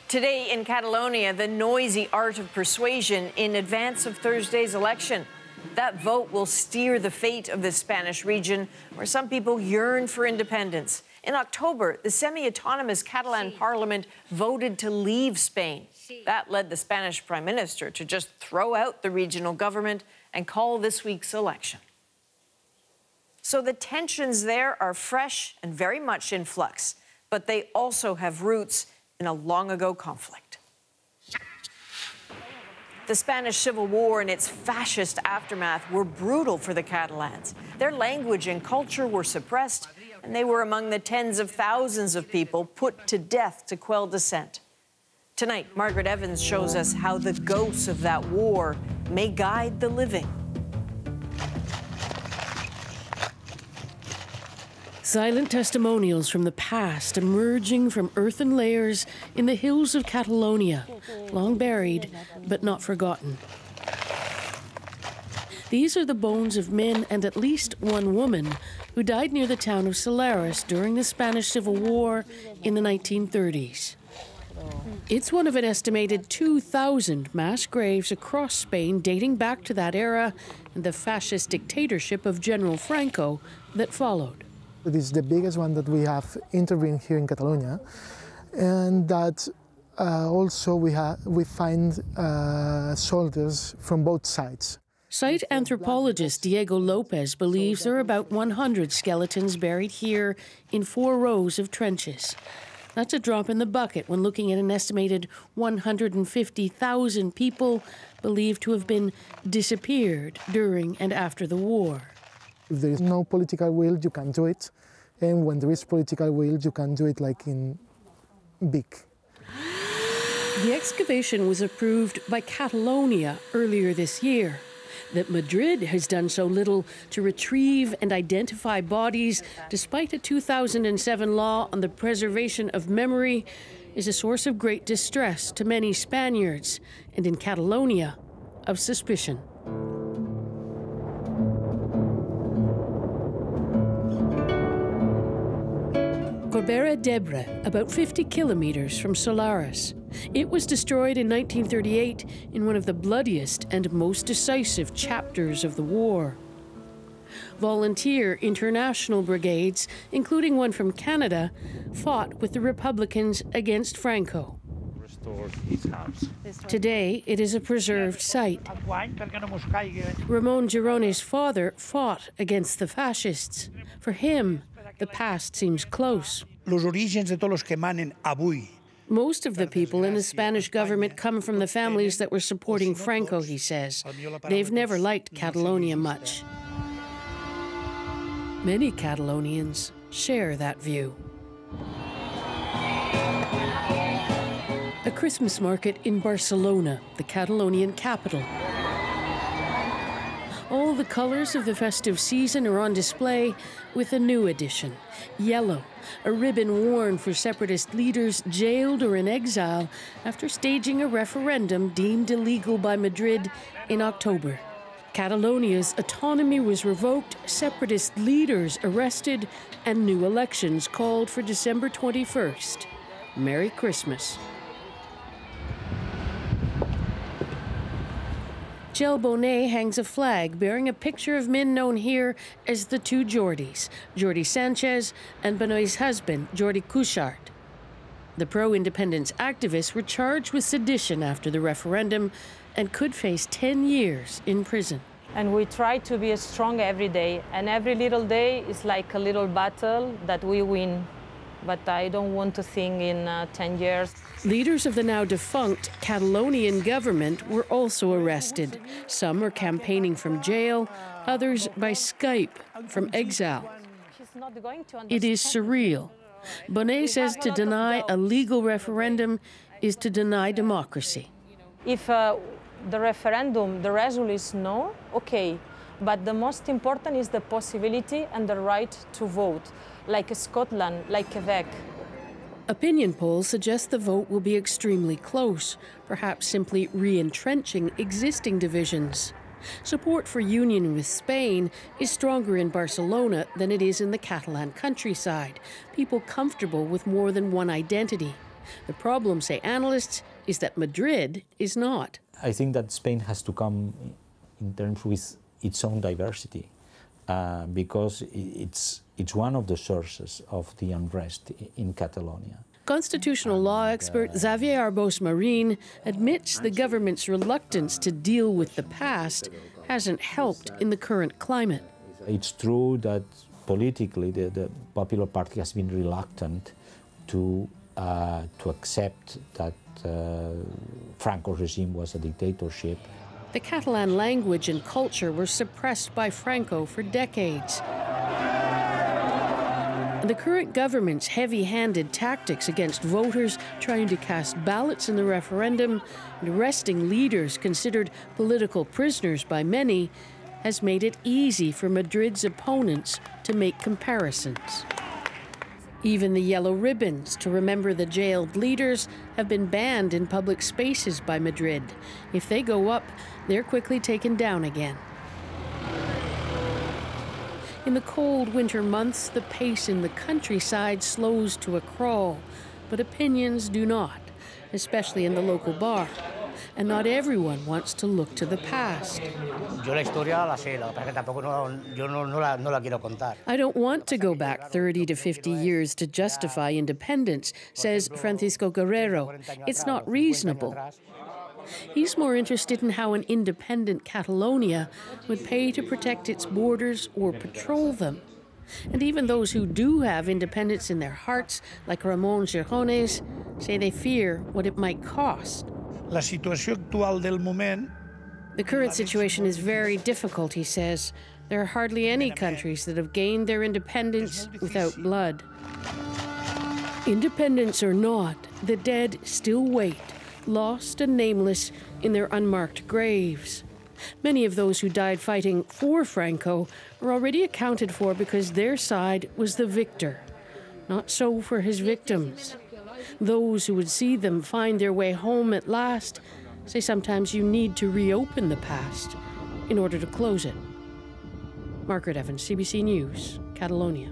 Today in Catalonia, the noisy art of persuasion in advance of Thursday's election. That vote will steer the fate of the Spanish region, where some people yearn for independence. In October, the semi-autonomous Catalan parliament voted to leave Spain. That led the Spanish prime minister to just throw out the regional government and call this week's election. So the tensions there are fresh and very much in flux, but they also have roots in a long-ago conflict. The Spanish Civil War and its fascist aftermath were brutal for the Catalans. Their language and culture were suppressed, and they were among the tens of thousands of people put to death to quell dissent. Tonight, Margaret Evans shows us how the ghosts of that war may guide the living. Silent testimonials from the past emerging from earthen layers in the hills of Catalonia, long buried but not forgotten. These are the bones of men and at least one woman who died near the town of Solares during the Spanish Civil War in the 1930s. It's one of an estimated 2,000 mass graves across Spain dating back to that era and the fascist dictatorship of General Franco that followed. It is the biggest one that we have intervened here in Catalonia, and that also we find soldiers from both sides. Site anthropologist Diego Lopez believes there are about 100 skeletons buried here in 4 rows of trenches. That's a drop in the bucket when looking at an estimated 150,000 people believed to have been disappeared during and after the war. If there is no political will, you can do it. And when there is political will, you can do it like in big. The excavation was approved by Catalonia earlier this year. That Madrid has done so little to retrieve and identify bodies, despite a 2007 law on the preservation of memory, is a source of great distress to many Spaniards, and in Catalonia, of suspicion. Corbera d'Ebre, about 50 kilometers from Solares. It was destroyed in 1938 in one of the bloodiest and most decisive chapters of the war. Volunteer international brigades, including one from Canada, fought with the Republicans against Franco. Today, it is a preserved site. Ramon Girone's father fought against the fascists. For him, the past seems close. Most of the people in the Spanish government come from the families that were supporting Franco, he says. They've never liked Catalonia much. Many Catalonians share that view. A Christmas market in Barcelona, the Catalonian capital. All the colors of the festive season are on display with a new addition, yellow, a ribbon worn for separatist leaders jailed or in exile after staging a referendum deemed illegal by Madrid in October. Catalonia's autonomy was revoked, separatist leaders arrested, and new elections called for December 21st. Merry Christmas. Gel Bonet hangs a flag bearing a picture of men known here as the two Jordis, Jordi Sanchez and Bonet's husband, Jordi Cuixart. The pro-independence activists were charged with sedition after the referendum and could face 10 years in prison. And we try to be strong every day, and every little day is like a little battle that we win. But I don't want to think in 10 years. Leaders of the now defunct Catalonian government were also arrested. Some are campaigning from jail, others by Skype from exile. It is surreal. Bonet says to deny a legal referendum is to deny democracy. If the referendum, the result is no, okay. But the most important is the possibility and the right to vote, like Scotland, like Quebec. Opinion polls suggest the vote will be extremely close, perhaps simply re-entrenching existing divisions. Support for union with Spain is stronger in Barcelona than it is in the Catalan countryside, people comfortable with more than one identity. The problem, say analysts, is that Madrid is not. I think that Spain has to come in terms with its own diversity, because it's one of the sources of the unrest in Catalonia. Constitutional law expert Xavier Arbós Marín admits the government's reluctance to deal with the past hasn't helped in the current climate. It's true that politically the Popular Party has been reluctant to accept that Franco's regime was a dictatorship. The Catalan language and culture were suppressed by Franco for decades. And the current government's heavy-handed tactics against voters trying to cast ballots in the referendum and arresting leaders considered political prisoners by many has made it easy for Madrid's opponents to make comparisons. Even the yellow ribbons to remember the jailed leaders have been banned in public spaces by Madrid. If they go up, they're quickly taken down again. In the cold winter months, the pace in the countryside slows to a crawl, but opinions do not, especially in the local bar. And not everyone wants to look to the past. I don't want to go back 30 to 50 years to justify independence, says Francisco Guerrero. It's not reasonable. He's more interested in how an independent Catalonia would pay to protect its borders or patrol them. And even those who do have independence in their hearts, like Ramon Gijones, say they fear what it might cost. The current situation is very difficult, he says. There are hardly any countries that have gained their independence without blood. Independence or not, the dead still wait, lost and nameless in their unmarked graves. Many of those who died fighting for Franco are already accounted for because their side was the victor. Not so for his victims. Those who would see them find their way home at last say sometimes you need to reopen the past in order to close it. Margaret Evans, CBC News, Catalonia.